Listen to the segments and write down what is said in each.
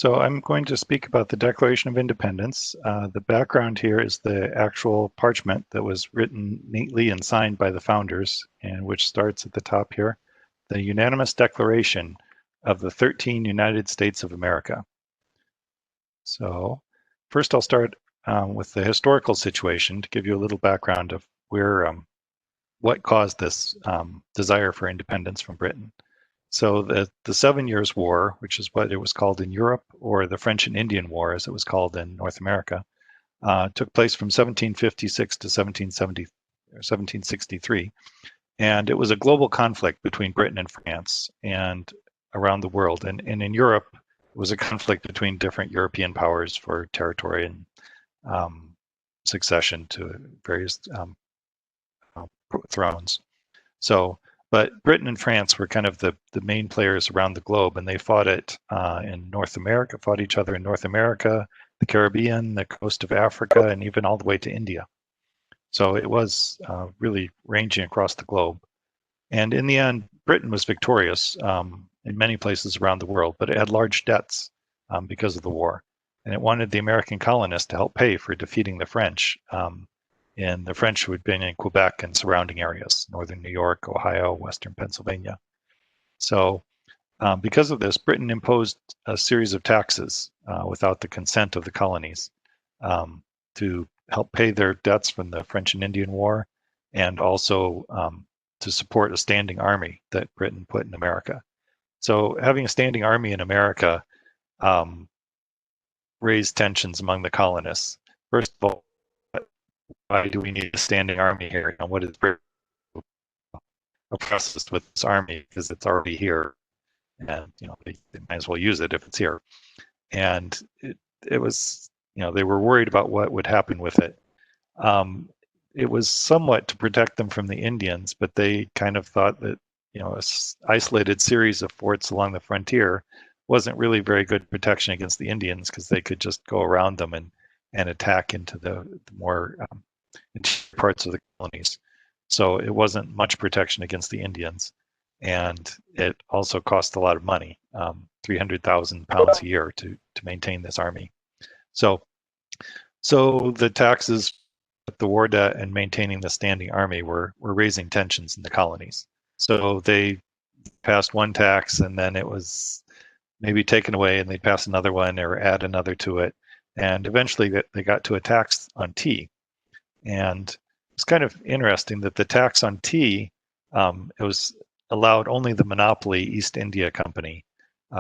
So I'm going to speak about the Declaration of Independence. The background here is the actual parchment that was written neatly and signed by the founders, and which starts at the top here, the unanimous declaration of the 13 United States of America. So first I'll start with the historical situation to give you a little background of where, what caused this desire for independence from Britain. So the 7 Years' War, which is what it was called in Europe, or the French and Indian War as it was called in North America, took place from 1756 to 1770 or 1763. And it was a global conflict between Britain and France and around the world. And in Europe, it was a conflict between different European powers for territory and succession to various thrones. But Britain and France were kind of the main players around the globe, and they fought it in North America, fought each other in North America, the Caribbean, the coast of Africa, and even all the way to India. So it was really ranging across the globe. And in the end, Britain was victorious in many places around the world, but it had large debts because of the war. And it wanted the American colonists to help pay for defeating the French. And the French who had been in Quebec and surrounding areas, northern New York, Ohio, western Pennsylvania. So because of this, Britain imposed a series of taxes without the consent of the colonies to help pay their debts from the French and Indian War, and also to support a standing army that Britain put in America. So having a standing army in America raised tensions among the colonists. First of all, why do we need a standing army here? And what is Britain oppressed us with this army, because it's already here, and they might as well use it if it's here. And it was, they were worried about what would happen with it. It was somewhat to protect them from the Indians, but they kind of thought that a isolated series of forts along the frontier wasn't really very good protection against the Indians, because they could just go around them and attack into the more parts of the colonies. So it wasn't much protection against the Indians, and it also cost a lot of money, 300,000 pounds a year to maintain this army. So the taxes, the war debt, and maintaining the standing army were raising tensions in the colonies. So they passed one tax, and then it was maybe taken away, and they'd pass another one or add another to it. And eventually they got to a tax on tea. And it's kind of interesting that the tax on tea, it was allowed only the monopoly East India Company,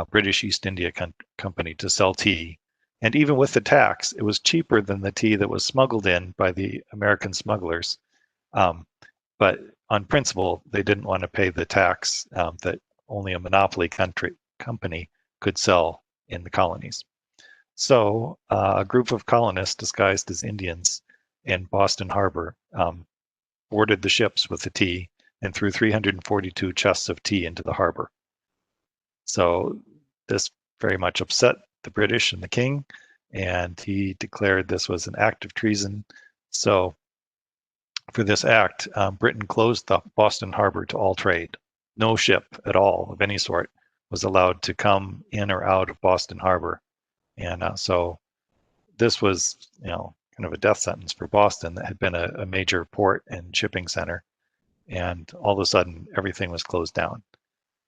British East India Company, to sell tea. And even with the tax, it was cheaper than the tea that was smuggled in by the American smugglers. But on principle, they didn't want to pay the tax that only a monopoly company could sell in the colonies. So a group of colonists disguised as Indians in Boston Harbor boarded the ships with the tea and threw 342 chests of tea into the harbor. So this very much upset the British and the king, and he declared this was an act of treason. So for this act, Britain closed the Boston Harbor to all trade. No ship at all of any sort was allowed to come in or out of Boston Harbor. And so this was, kind of a death sentence for Boston, that had been a major port and shipping center. And all of a sudden, everything was closed down.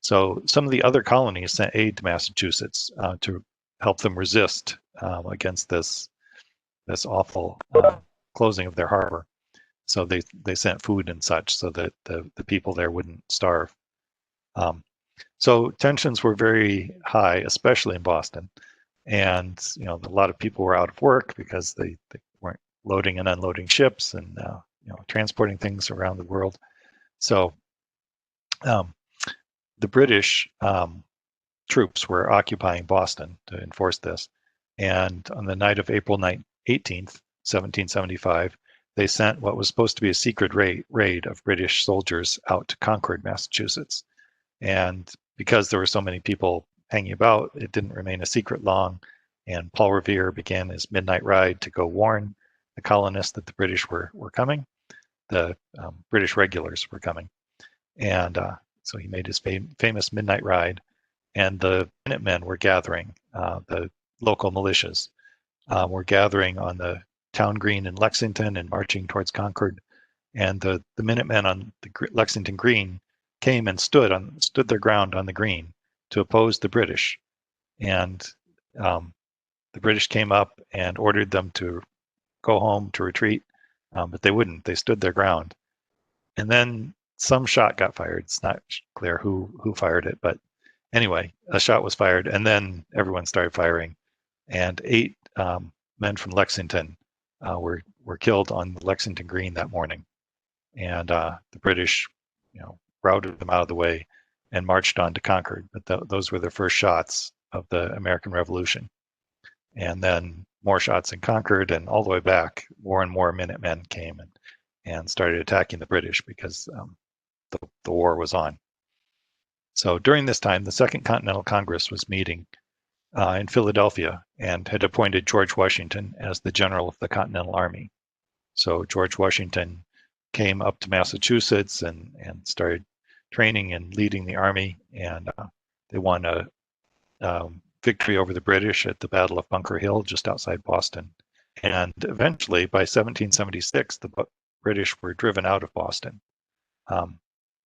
So some of the other colonies sent aid to Massachusetts to help them resist against this awful closing of their harbor. So they sent food and such so that the people there wouldn't starve. So tensions were very high, especially in Boston. And a lot of people were out of work because they weren't loading and unloading ships and transporting things around the world. So the British troops were occupying Boston to enforce this. And on the night of April 18th, 1775, they sent what was supposed to be a secret raid of British soldiers out to Concord, Massachusetts. And because there were so many people hanging about, it didn't remain a secret long. And Paul Revere began his midnight ride to go warn the colonists that the British were coming. The British regulars were coming. And so he made his famous midnight ride. And the Minutemen were gathering. The local militias were gathering on the town green in Lexington and marching towards Concord. And the Minutemen on the Lexington Green came and stood their ground on the green to oppose the British. And the British came up and ordered them to go home, to retreat, but they wouldn't. They stood their ground. And then some shot got fired. It's not clear who fired it, but anyway, a shot was fired, and then everyone started firing. And 8 men from Lexington were killed on the Lexington Green that morning. And the British, routed them out of the way and marched on to Concord. But those were the first shots of the American Revolution. And then more shots in Concord, and all the way back, more and more Minutemen came and started attacking the British because the war was on. So during this time, the Second Continental Congress was meeting in Philadelphia and had appointed George Washington as the general of the Continental Army. So George Washington came up to Massachusetts and started training and leading the army, and they won a victory over the British at the Battle of Bunker Hill just outside Boston. And eventually, by 1776, the British were driven out of Boston.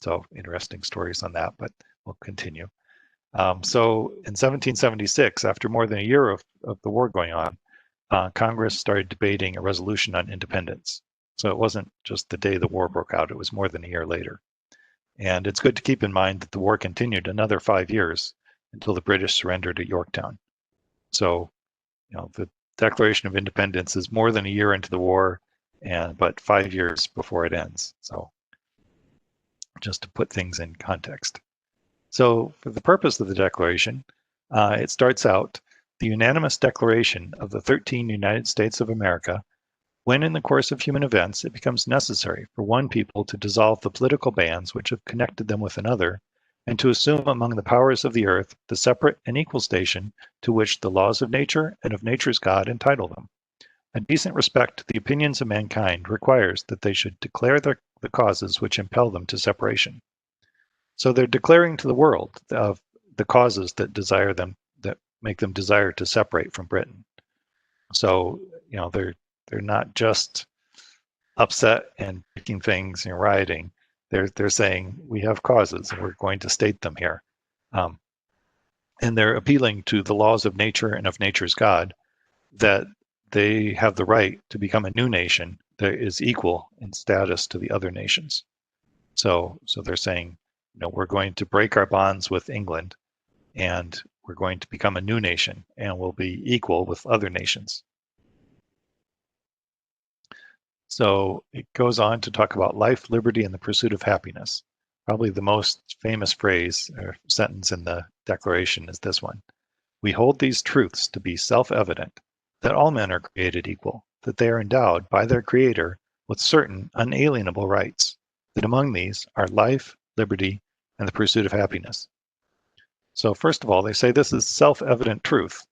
So interesting stories on that, but we'll continue. So in 1776, after more than a year of the war going on, Congress started debating a resolution on independence. So it wasn't just the day the war broke out, it was more than a year later. And it's good to keep in mind that the war continued another 5 years until the British surrendered at Yorktown. So, the Declaration of Independence is more than a year into the war, but 5 years before it ends. So just to put things in context. So for the purpose of the Declaration, it starts out, the unanimous declaration of the 13 United States of America, when in the course of human events it becomes necessary for one people to dissolve the political bands which have connected them with another, and to assume among the powers of the earth the separate and equal station to which the laws of nature and of nature's God entitle them. A decent respect to the opinions of mankind requires that they should declare the causes which impel them to separation. So they're declaring to the world of the causes that make them desire to separate from Britain. So, they're not just upset and picking things and rioting. They're saying we have causes and we're going to state them here. And they're appealing to the laws of nature and of nature's God, that they have the right to become a new nation that is equal in status to the other nations. So they're saying, we're going to break our bonds with England, and we're going to become a new nation, and we'll be equal with other nations. So it goes on to talk about life, liberty, and the pursuit of happiness. Probably the most famous phrase or sentence in the Declaration is this one. We hold these truths to be self-evident, that all men are created equal, that they are endowed by their Creator with certain unalienable rights, that among these are life, liberty, and the pursuit of happiness. So first of all, they say this is self-evident truth.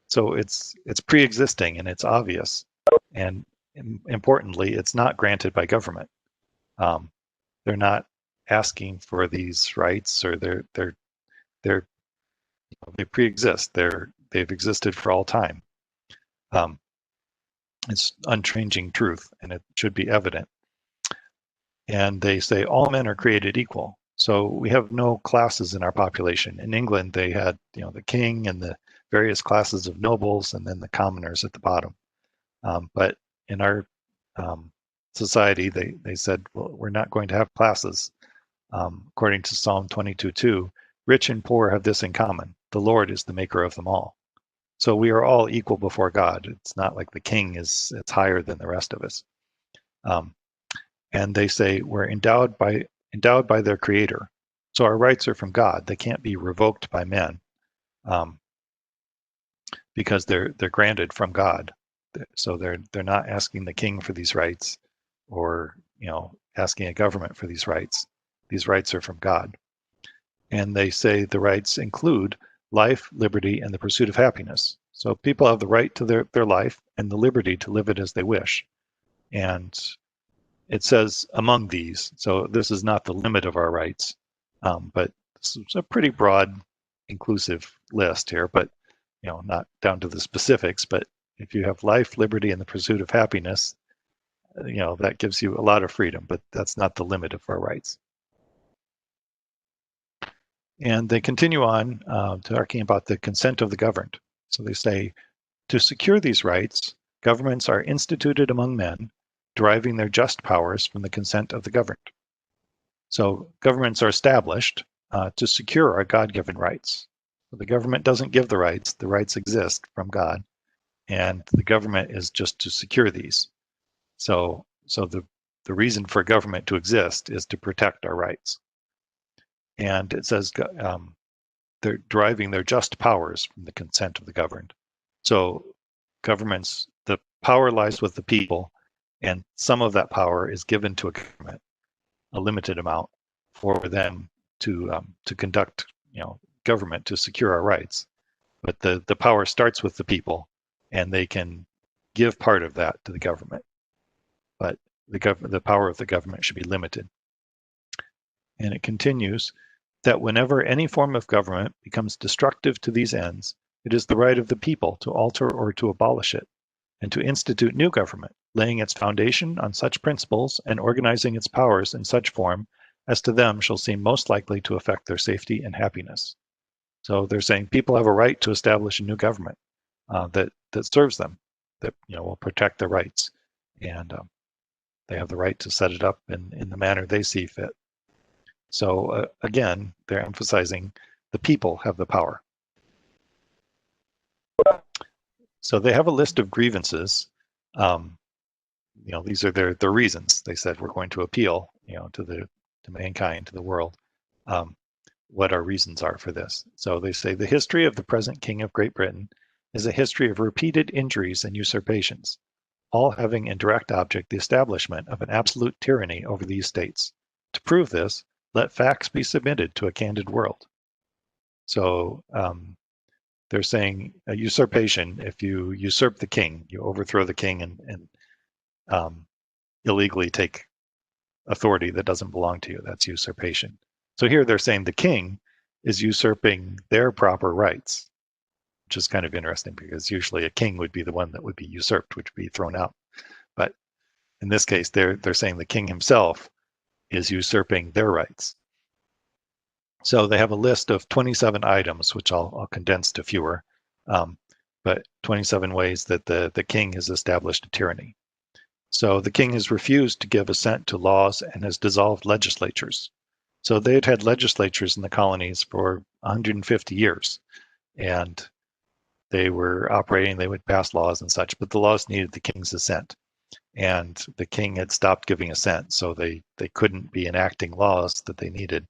So it's pre-existing and it's obvious. And importantly, it's not granted by government. They're not asking for these rights, or they pre-exist. They've existed for all time. It's unchanging truth, and it should be evident. And they say all men are created equal. So we have no classes in our population. In England, they had the king and the various classes of nobles, and then the commoners at the bottom. But in our society, they said, well, we're not going to have classes. According to Psalm 22:2, rich and poor have this in common. The Lord is the maker of them all. So we are all equal before God. It's not like the king it's higher than the rest of us. And they say we're endowed by their Creator. So our rights are from God. They can't be revoked by men, because they're granted from God. So they're not asking the king for these rights, or asking a government for these rights. These rights are from God. And they say the rights include life, liberty, and the pursuit of happiness. So people have the right to their life and the liberty to live it as they wish. And it says among these, so this is not the limit of our rights, but it's a pretty broad, inclusive list here. But not down to the specifics, but if you have life, liberty, and the pursuit of happiness, that gives you a lot of freedom, but that's not the limit of our rights. And they continue on talking about the consent of the governed. So they say, to secure these rights, governments are instituted among men, deriving their just powers from the consent of the governed. So governments are established to secure our God-given rights. So the government doesn't give the rights exist from God, and the government is just to secure these. So the reason for government to exist is to protect our rights. And it says they're deriving their just powers from the consent of the governed. So governments, the power lies with the people, and some of that power is given to a government, a limited amount, for them to conduct, government to secure our rights. But the power starts with the people, and they can give part of that to the government. But the power of the government should be limited. And it continues that whenever any form of government becomes destructive to these ends, it is the right of the people to alter or to abolish it, and to institute new government, laying its foundation on such principles and organizing its powers in such form as to them shall seem most likely to affect their safety and happiness. So they're saying people have a right to establish a new government that serves them, that will protect their rights, and they have the right to set it up in the manner they see fit. So again, they're emphasizing the people have the power. So they have a list of grievances. These are their reasons. They said we're going to appeal, to mankind, to the world, what our reasons are for this. So they say the history of the present King of Great Britain is a history of repeated injuries and usurpations, all having in direct object the establishment of an absolute tyranny over these states. To prove this, let facts be submitted to a candid world. So they're saying a usurpation, if you usurp the king, you overthrow the king and illegally take authority that doesn't belong to you, that's usurpation. So here they're saying the king is usurping their proper rights, which is kind of interesting because usually a king would be the one that would be usurped, which would be thrown out. But in this case, they're saying the king himself is usurping their rights. So they have a list of 27 items, which I'll condense to fewer, but 27 ways that the king has established a tyranny. So the king has refused to give assent to laws and has dissolved legislatures. So they had legislatures in the colonies for 150 years, and they were operating, they would pass laws and such, but the laws needed the king's assent. And the king had stopped giving assent, so they couldn't be enacting laws that they needed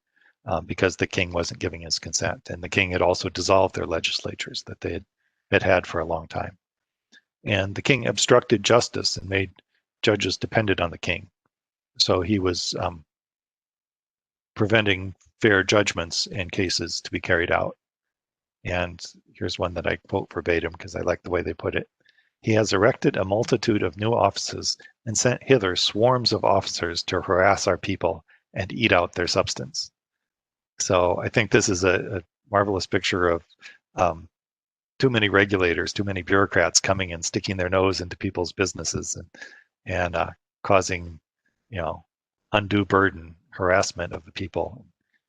because the king wasn't giving his consent. And the king had also dissolved their legislatures that they had for a long time. And the king obstructed justice and made judges dependent on the king. So he was preventing fair judgments in cases to be carried out. And here's one that I quote verbatim because I like the way they put it. He has erected a multitude of new offices and sent hither swarms of officers to harass our people and eat out their substance. So I think this is a marvelous picture of too many regulators, too many bureaucrats coming and sticking their nose into people's businesses and causing, undue burden, harassment of the people,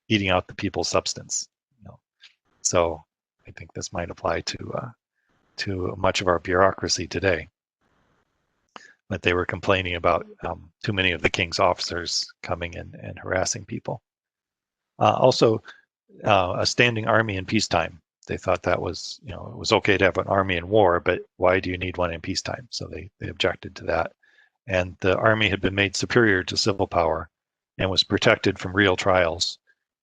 eating out the people's substance. So I think this might apply to much of our bureaucracy today. But they were complaining about too many of the king's officers coming and harassing people. Also, a standing army in peacetime. They thought that was, it was okay to have an army in war, but why do you need one in peacetime? So they objected to that. And the army had been made superior to civil power and was protected from real trials.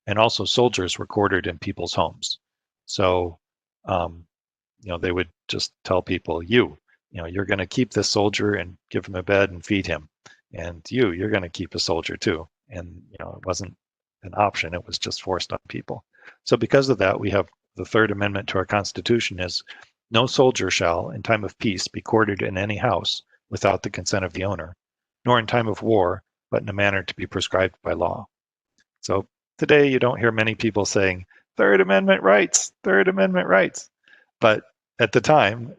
And also soldiers were quartered in people's homes. So, they would just tell people, you're going to keep this soldier and give him a bed and feed him. And you're going to keep a soldier too. And, it wasn't an option, it was just forced on people. So because of that, we have the Third Amendment to our Constitution is no soldier shall, in time of peace, be quartered in any house without the consent of the owner, nor in time of war, but in a manner to be prescribed by law. So today you don't hear many people saying, Third Amendment rights, Third Amendment rights. But at the time,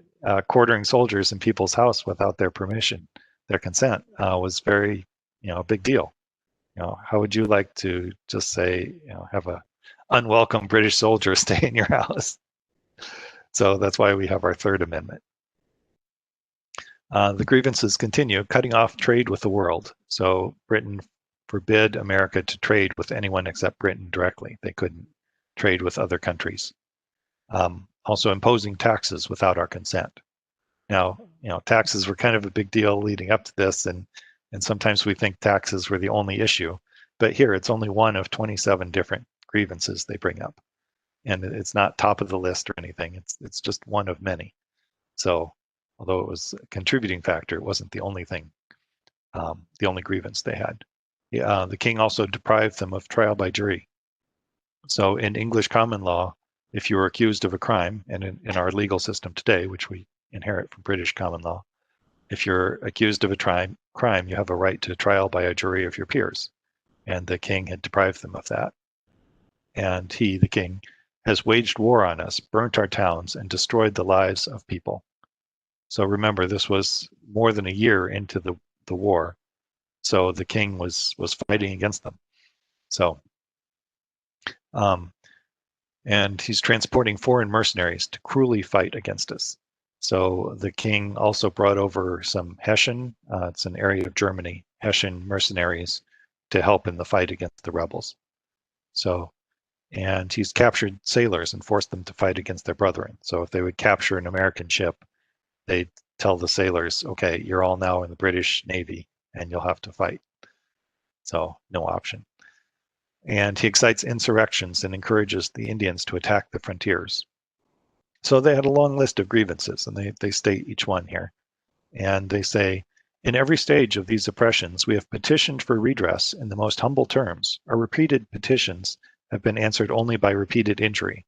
quartering soldiers in people's house without their permission, their consent, was very, a big deal. How would you like to just say, have a unwelcome British soldier stay in your house? So that's why we have our Third Amendment. The grievances continue, cutting off trade with the world. So Britain forbid America to trade with anyone except Britain directly. They couldn't trade with other countries. Also imposing taxes without our consent. Now, taxes were kind of a big deal leading up to this, and sometimes we think taxes were the only issue, but here it's only one of 27 different grievances they bring up. And it's not top of the list or anything, it's just one of many. So although it was a contributing factor, it wasn't the only thing, the only grievance they had. The king also deprived them of trial by jury. So in English common law, if you were accused of a crime, and in our legal system today, which we inherit from British common law, if you're accused of a crime, you have a right to trial by a jury of your peers. And the king had deprived them of that. And he, the king, has waged war on us, burnt our towns, and destroyed the lives of people. So remember, this was more than a year into the war. So the king was fighting against them. So, and he's transporting foreign mercenaries to cruelly fight against us. So the king also brought over some Hessian, it's an area of Germany, Hessian mercenaries to help in the fight against the rebels. So, and he's captured sailors and forced them to fight against their brethren. So if they would capture an American ship, they'd tell the sailors, okay, you're all now in the British Navy and you'll have to fight. So no option. And he excites insurrections and encourages the Indians to attack the frontiers. So they had a long list of grievances, and they state each one here. And they say, in every stage of these oppressions, we have petitioned for redress in the most humble terms. Our repeated petitions have been answered only by repeated injury.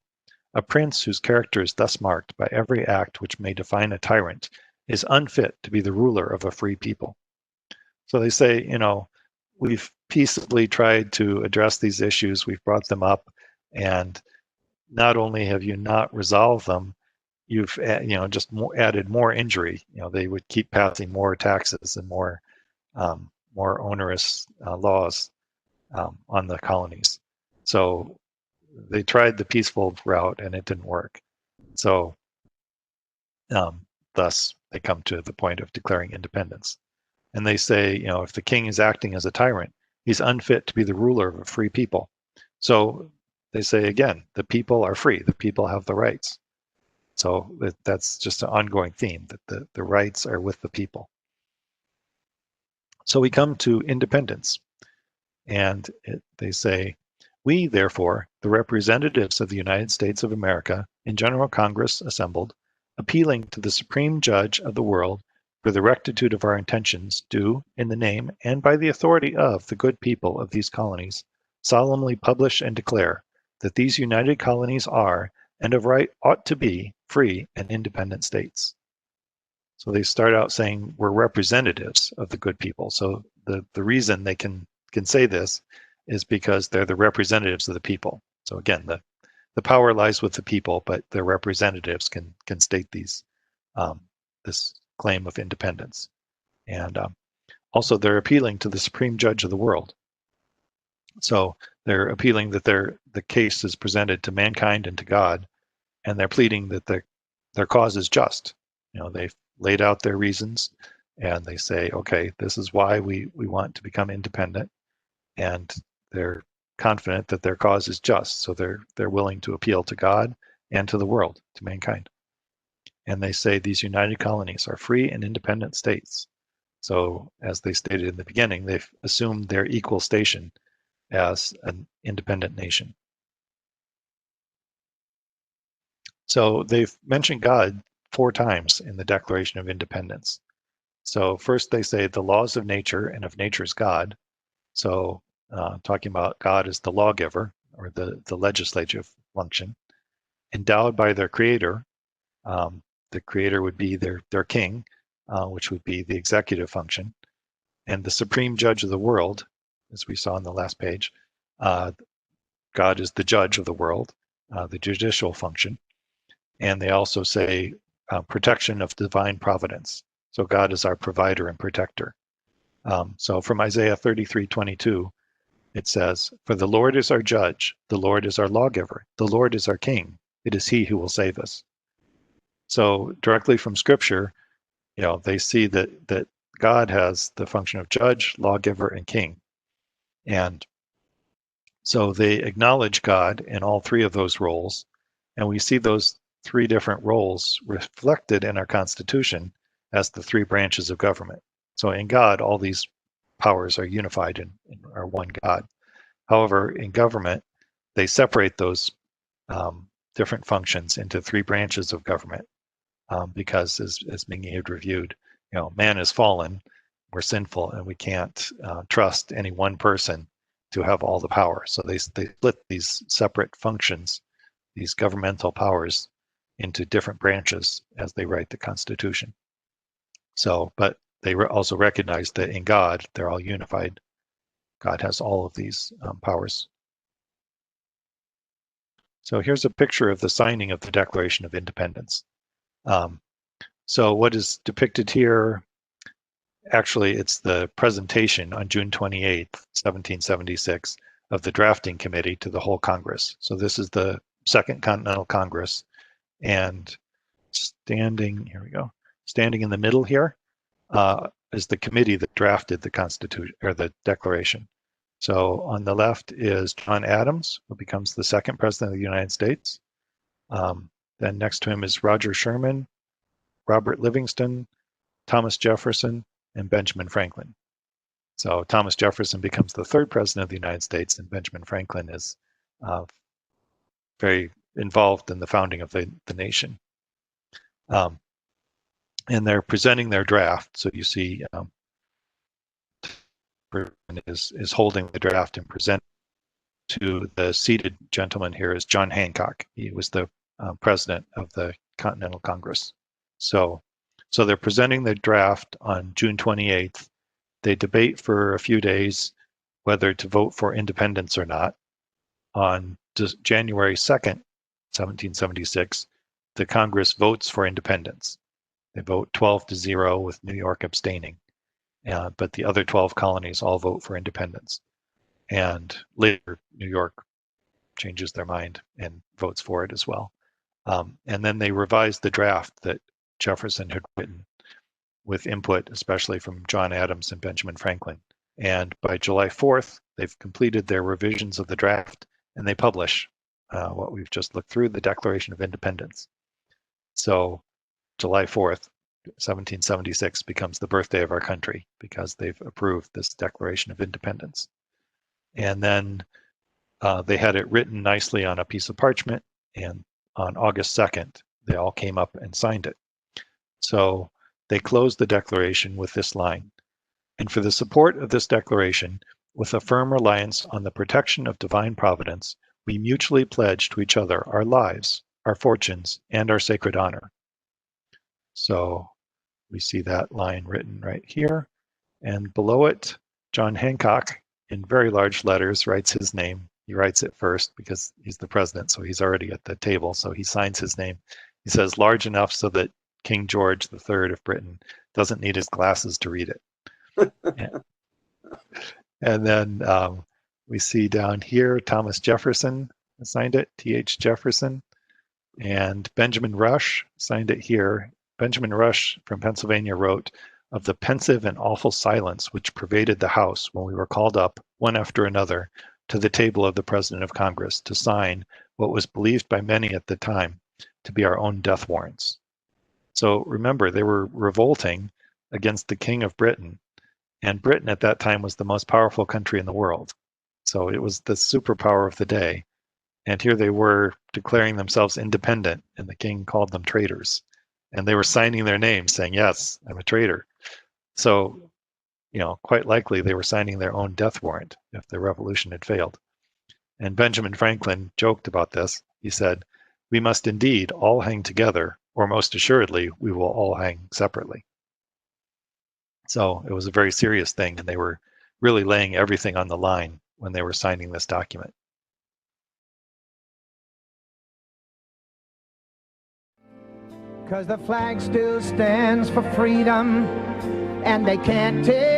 A prince whose character is thus marked by every act which may define a tyrant is unfit to be the ruler of a free people. So they say, we've peaceably tried to address these issues, we've brought them up, and not only have you not resolved them, you've just added more injury. They would keep passing more taxes and more onerous laws on the colonies. So they tried the peaceful route and it didn't work. So thus they come to the point of declaring independence. And they say, if the king is acting as a tyrant, he's unfit to be the ruler of a free people. So they say, again, the people are free. The people have the rights. So that's just an ongoing theme, that the rights are with the people. So we come to independence. And they say, we, therefore, the representatives of the United States of America, in General Congress assembled, appealing to the Supreme Judge of the world for the rectitude of our intentions, do, in the name and by the authority of the good people of these colonies, solemnly publish and declare that these united colonies are, and of right ought to be, free and independent states. So they start out saying we're representatives of the good people. So the reason they can say this is because they're the representatives of the people. So again, the power lies with the people, but their representatives can state these this claim of independence. And also they're appealing to the Supreme Judge of the world. So they're appealing that the case is presented to mankind and to God, and they're pleading that their cause is just. They've laid out their reasons, and they say, okay, this is why we want to become independent, and they're confident that their cause is just. So they're willing to appeal to God and to the world, to mankind. And they say these united colonies are free and independent states. So as they stated in the beginning, they've assumed their equal station as an independent nation. So they've mentioned God 4 times in the Declaration of Independence. So first they say the laws of nature and of nature's God. So talking about God as the lawgiver, or the legislative function, endowed by their creator. The creator would be their king, which would be the executive function, and the supreme judge of the world, as we saw on the last page. God is the judge of the world, the judicial function. And they also say protection of divine providence. So God is our provider and protector. So from Isaiah 33:22, it says, "For the Lord is our judge, the Lord is our lawgiver, the Lord is our king. It is he who will save us." So directly from Scripture, they see that God has the function of judge, lawgiver, and king. And so they acknowledge God in all three of those roles. And we see those three different roles reflected in our Constitution as the three branches of government. So in God, all these powers are unified in our one God. However, in government, they separate those different functions into three branches of government because, as Mingy had reviewed, man is fallen, we're sinful, and we can't trust any one person to have all the power. So they split these separate functions, these governmental powers, into different branches as they write the Constitution. So, but they also recognize that in God, they're all unified. God has all of these powers. So here's a picture of the signing of the Declaration of Independence. So what is depicted here, actually, it's the presentation on June 28th, 1776, of the drafting committee to the whole Congress. So this is the Second Continental Congress, and standing in the middle here is the committee that drafted the Constitution, or the Declaration. So on the left is John Adams, who becomes the second president of the United States. Then next to him is Roger Sherman, Robert Livingston, Thomas Jefferson, and Benjamin Franklin. So Thomas Jefferson becomes the third president of the United States, and Benjamin Franklin is very involved in the founding of the nation. And they're presenting their draft. So you see is holding the draft and presenting to the seated gentleman here is John Hancock. He was the president of the Continental Congress. So they're presenting the draft on June 28th. They debate for a few days whether to vote for independence or not. On January 2nd, 1776, the Congress votes for independence. They vote 12-0 with New York abstaining. But the other 12 colonies all vote for independence. And later, New York changes their mind and votes for it as well. And then they revise the draft that Jefferson had written with input, especially from John Adams and Benjamin Franklin. And by July 4th, they've completed their revisions of the draft, and they publish what we've just looked through, the Declaration of Independence. So July 4th, 1776 becomes the birthday of our country because they've approved this Declaration of Independence. And then they had it written nicely on a piece of parchment, and on August 2nd, they all came up and signed it. So they closed the declaration with this line: "And for the support of this declaration, with a firm reliance on the protection of divine providence, we mutually pledge to each other our lives, our fortunes, and our sacred honor." So we see that line written right here. And below it, John Hancock, in very large letters, writes his name. He writes it first because he's the president, so he's already at the table, so he signs his name. He says large enough so that King George III of Britain doesn't need his glasses to read it. And then we see down here, Thomas Jefferson signed it, T.H. Jefferson, and Benjamin Rush signed it here. Benjamin Rush from Pennsylvania wrote, "Of the pensive and awful silence which pervaded the House when we were called up, one after another, to the table of the President of Congress to sign what was believed by many at the time to be our own death warrants." So remember, they were revolting against the King of Britain, and Britain at that time was the most powerful country in the world. So it was the superpower of the day. And here they were declaring themselves independent, and the king called them traitors. And they were signing their names saying, yes, I'm a traitor. So, quite likely they were signing their own death warrant if the revolution had failed. And Benjamin Franklin joked about this. He said, "We must indeed all hang together, or most assuredly we will all hang separately." So it was a very serious thing, and they were really laying everything on the line when they were signing this document. Because the flag still stands for freedom, and they can't take